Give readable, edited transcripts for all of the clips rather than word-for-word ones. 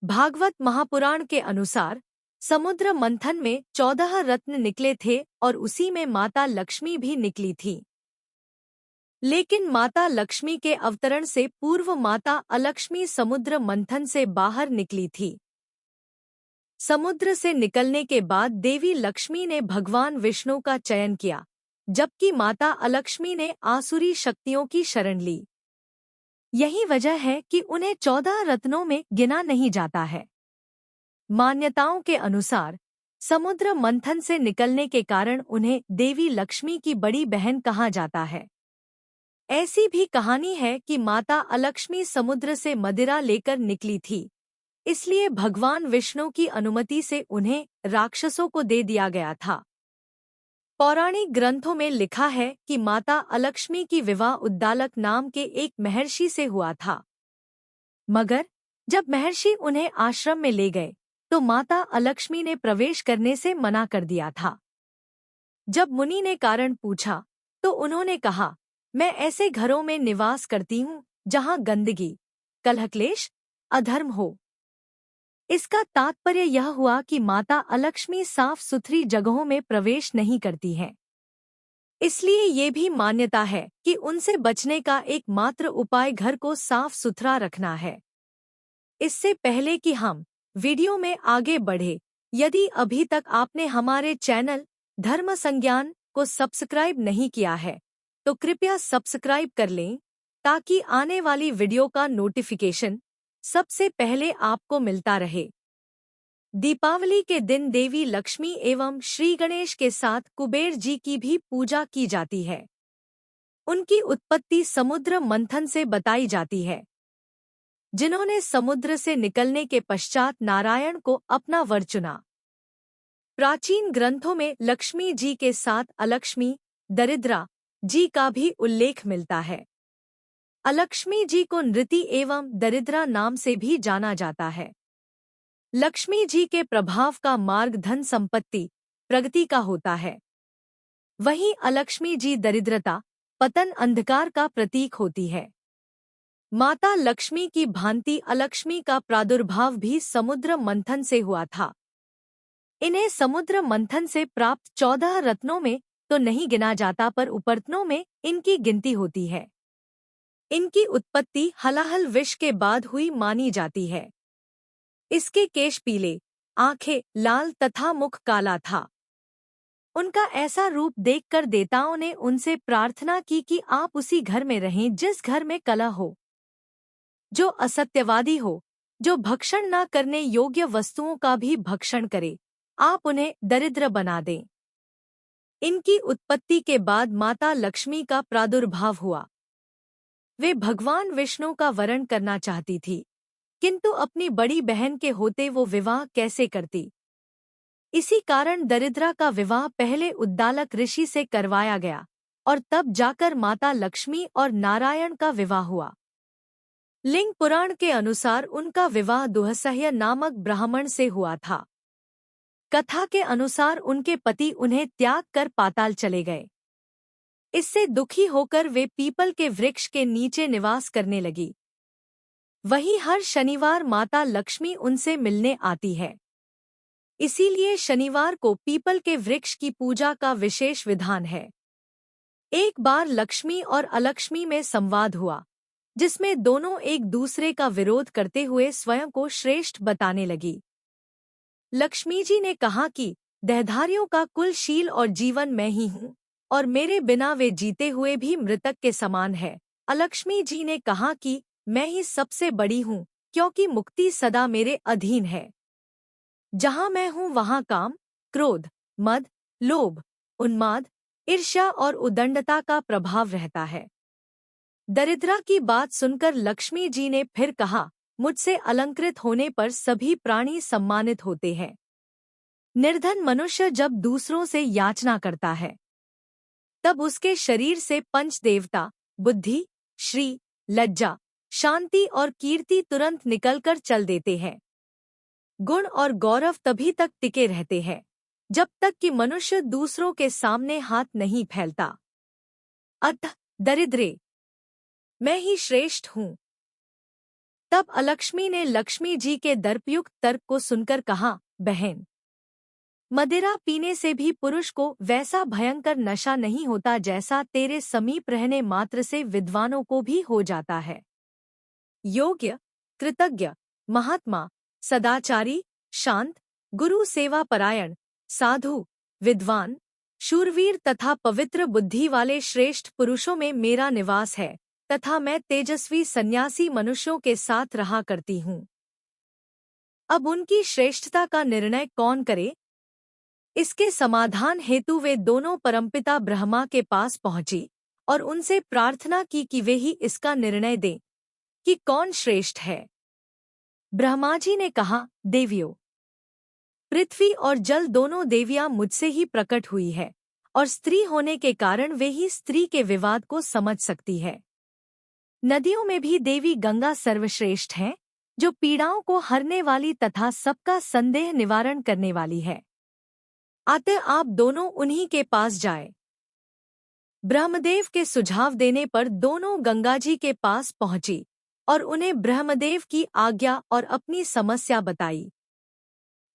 भागवत महापुराण के अनुसार समुद्र मंथन में 14 रत्न निकले थे और उसी में माता लक्ष्मी भी निकली थी। लेकिन माता लक्ष्मी के अवतरण से पूर्व माता अलक्ष्मी समुद्र मंथन से बाहर निकली थी। समुद्र से निकलने के बाद देवी लक्ष्मी ने भगवान विष्णु का चयन किया, जबकि माता अलक्ष्मी ने आसुरी शक्तियों की शरण ली। यही वजह है कि उन्हें 14 रत्नों में गिना नहीं जाता है। मान्यताओं के अनुसार समुद्र मंथन से निकलने के कारण उन्हें देवी लक्ष्मी की बड़ी बहन कहा जाता है। ऐसी भी कहानी है कि माता अलक्ष्मी समुद्र से मदिरा लेकर निकली थी, इसलिए भगवान विष्णु की अनुमति से उन्हें राक्षसों को दे दिया गया था। पौराणिक ग्रंथों में लिखा है कि माता अलक्ष्मी की विवाह उद्दालक नाम के एक महर्षि से हुआ था, मगर जब महर्षि उन्हें आश्रम में ले गए तो माता अलक्ष्मी ने प्रवेश करने से मना कर दिया था। जब मुनि ने कारण पूछा तो उन्होंने कहा, मैं ऐसे घरों में निवास करती हूँ जहाँ गंदगी, कलह-क्लेश, अधर्म हो। इसका तात्पर्य यह हुआ कि माता अलक्ष्मी साफ सुथरी जगहों में प्रवेश नहीं करती हैं। इसलिए ये भी मान्यता है कि उनसे बचने का एकमात्र उपाय घर को साफ सुथरा रखना है। इससे पहले कि हम वीडियो में आगे बढ़े, यदि अभी तक आपने हमारे चैनल धर्म संज्ञान को सब्सक्राइब नहीं किया है तो कृपया सब्सक्राइब कर लें, ताकि आने वाली वीडियो का नोटिफिकेशन सबसे पहले आपको मिलता रहे। दीपावली के दिन देवी लक्ष्मी एवं श्री गणेश के साथ कुबेर जी की भी पूजा की जाती है। उनकी उत्पत्ति समुद्र मंथन से बताई जाती है, जिन्होंने समुद्र से निकलने के पश्चात नारायण को अपना वर चुना। प्राचीन ग्रंथों में लक्ष्मी जी के साथ अलक्ष्मी, दरिद्रा जी का भी उल्लेख मिलता है। अलक्ष्मी जी को नृति एवं दरिद्रा नाम से भी जाना जाता है। लक्ष्मी जी के प्रभाव का मार्ग धन संपत्ति, प्रगति का होता है। वहीं अलक्ष्मी जी दरिद्रता, पतन, अंधकार का प्रतीक होती है। माता लक्ष्मी की भांति अलक्ष्मी का प्रादुर्भाव भी समुद्र मंथन से हुआ था। इन्हें समुद्र मंथन से प्राप्त 14 रत्नों में तो नहीं गिना जाता, पर उपरत्नों में इनकी गिनती होती है। इनकी उत्पत्ति हलाहल विष के बाद हुई मानी जाती है। इसके केश पीले, आंखें लाल तथा मुख काला था। उनका ऐसा रूप देखकर देवताओं ने उनसे प्रार्थना की कि आप उसी घर में रहें जिस घर में कलह हो, जो असत्यवादी हो, जो भक्षण न करने योग्य वस्तुओं का भी भक्षण करे, आप उन्हें दरिद्र बना दें। इनकी उत्पत्ति के बाद माता लक्ष्मी का प्रादुर्भाव हुआ। वे भगवान विष्णु का वरण करना चाहती थी, किंतु अपनी बड़ी बहन के होते वो विवाह कैसे करती। इसी कारण दरिद्रा का विवाह पहले उद्दालक ऋषि से करवाया गया और तब जाकर माता लक्ष्मी और नारायण का विवाह हुआ। लिंग पुराण के अनुसार उनका विवाह दुहसह्य नामक ब्राह्मण से हुआ था। कथा के अनुसार उनके पति उन्हें त्याग कर पाताल चले गए। इससे दुखी होकर वे पीपल के वृक्ष के नीचे निवास करने लगी। वहीं हर शनिवार माता लक्ष्मी उनसे मिलने आती है। इसीलिए शनिवार को पीपल के वृक्ष की पूजा का विशेष विधान है। एक बार लक्ष्मी और अलक्ष्मी में संवाद हुआ, जिसमें दोनों एक दूसरे का विरोध करते हुए स्वयं को श्रेष्ठ बताने लगी। लक्ष्मी जी ने कहा कि देहधारियों का कुलशील और जीवन मैं ही हूँ और मेरे बिना वे जीते हुए भी मृतक के समान है। अलक्ष्मी जी ने कहा कि मैं ही सबसे बड़ी हूँ, क्योंकि मुक्ति सदा मेरे अधीन है। जहाँ मैं हूँ वहाँ काम, क्रोध, मद, लोभ, उन्माद, ईर्ष्या और उदंडता का प्रभाव रहता है। दरिद्रा की बात सुनकर लक्ष्मी जी ने फिर कहा, मुझसे अलंकृत होने पर सभी प्राणी सम्मानित होते हैं। निर्धन मनुष्य जब दूसरों से याचना करता है तब उसके शरीर से पंच देवता बुद्धि, श्री, लज्जा, शांति और कीर्ति तुरंत निकलकर चल देते हैं। गुण और गौरव तभी तक टिके रहते हैं जब तक कि मनुष्य दूसरों के सामने हाथ नहीं फैलता। अतः दरिद्रे, मैं ही श्रेष्ठ हूँ। तब अलक्ष्मी ने लक्ष्मी जी के दर्पयुक्त तर्क को सुनकर कहा, बहन, मदिरा पीने से भी पुरुष को वैसा भयंकर नशा नहीं होता जैसा तेरे समीप रहने मात्र से विद्वानों को भी हो जाता है। योग्य, कृतज्ञ, महात्मा, सदाचारी, शांत, गुरु सेवा परायण, साधु, विद्वान, शूरवीर तथा पवित्र बुद्धि वाले श्रेष्ठ पुरुषों में मेरा निवास है तथा मैं तेजस्वी सन्यासी मनुष्यों के साथ रहा करती हूँ। अब उनकी श्रेष्ठता का निर्णय कौन करे? इसके समाधान हेतु वे दोनों परमपिता ब्रह्मा के पास पहुंची और उनसे प्रार्थना की कि वे ही इसका निर्णय दें कि कौन श्रेष्ठ है। ब्रह्मा जी ने कहा, देवियों, पृथ्वी और जल दोनों देवियां मुझसे ही प्रकट हुई है और स्त्री होने के कारण वे ही स्त्री के विवाद को समझ सकती है। नदियों में भी देवी गंगा सर्वश्रेष्ठ है, जो पीड़ाओं को हरने वाली तथा सबका संदेह निवारण करने वाली है। अतः आप दोनों उन्हीं के पास जाए। ब्रह्मदेव के सुझाव देने पर दोनों गंगा जी के पास पहुंची और उन्हें ब्रह्मदेव की आज्ञा और अपनी समस्या बताई।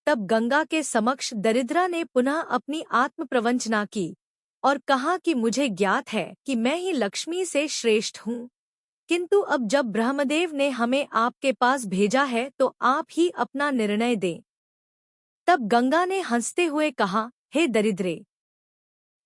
तब गंगा के समक्ष दरिद्रा ने पुनः अपनी आत्म प्रवंचना की और कहा कि मुझे ज्ञात है कि मैं ही लक्ष्मी से श्रेष्ठ हूँ, किंतु अब जब ब्रह्मदेव ने हमें आपके पास भेजा है तो आप ही अपना निर्णय दें। तब गंगा ने हंसते हुए कहा, हे दरिद्रे,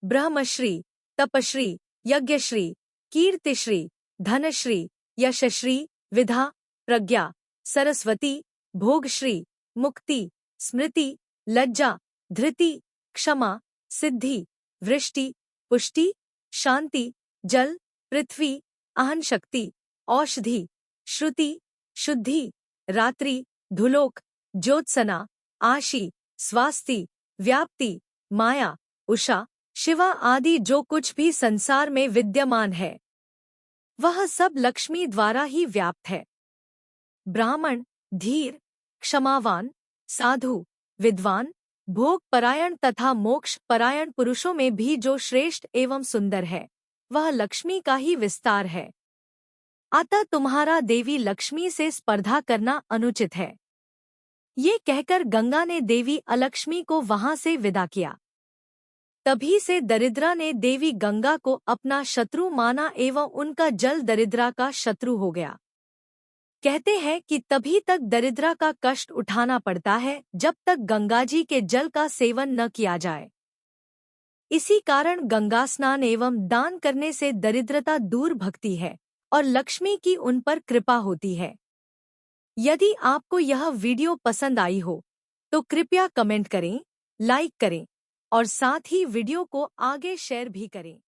ब्रह्मश्री, तपश्री, यज्ञश्री, कीर्तिश्री, धनश्री, यशश्री, विधा, प्रज्ञा, सरस्वती, भोगश्री, मुक्ति, स्मृति, लज्जा, धृति, क्षमा, सिद्धि, वृष्टि, पुष्टि, शांति, जल, पृथ्वी, आहन शक्ति, औषधि, श्रुति, शुद्धि, रात्रि, धुलोक, ज्योत्सना, आशी, स्वास्ति, व्याप्ति, माया, उषा, शिवा आदि जो कुछ भी संसार में विद्यमान है वह सब लक्ष्मी द्वारा ही व्याप्त है। ब्राह्मण, धीर, क्षमावान, साधु, विद्वान, भोग परायण तथा मोक्ष परायण पुरुषों में भी जो श्रेष्ठ एवं सुंदर है वह लक्ष्मी का ही विस्तार है। अतः तुम्हारा देवी लक्ष्मी से स्पर्धा करना अनुचित है। ये कहकर गंगा ने देवी अलक्ष्मी को वहां से विदा किया। तभी से दरिद्रा ने देवी गंगा को अपना शत्रु माना एवं उनका जल दरिद्रा का शत्रु हो गया। कहते हैं कि तभी तक दरिद्रा का कष्ट उठाना पड़ता है जब तक गंगाजी के जल का सेवन न किया जाए। इसी कारण गंगा स्नान एवं दान करने से दरिद्रता दूर भगती है और लक्ष्मी की उन पर कृपा होती है। यदि आपको यह वीडियो पसंद आई हो तो कृपया कमेंट करें, लाइक करें और साथ ही वीडियो को आगे शेयर भी करें।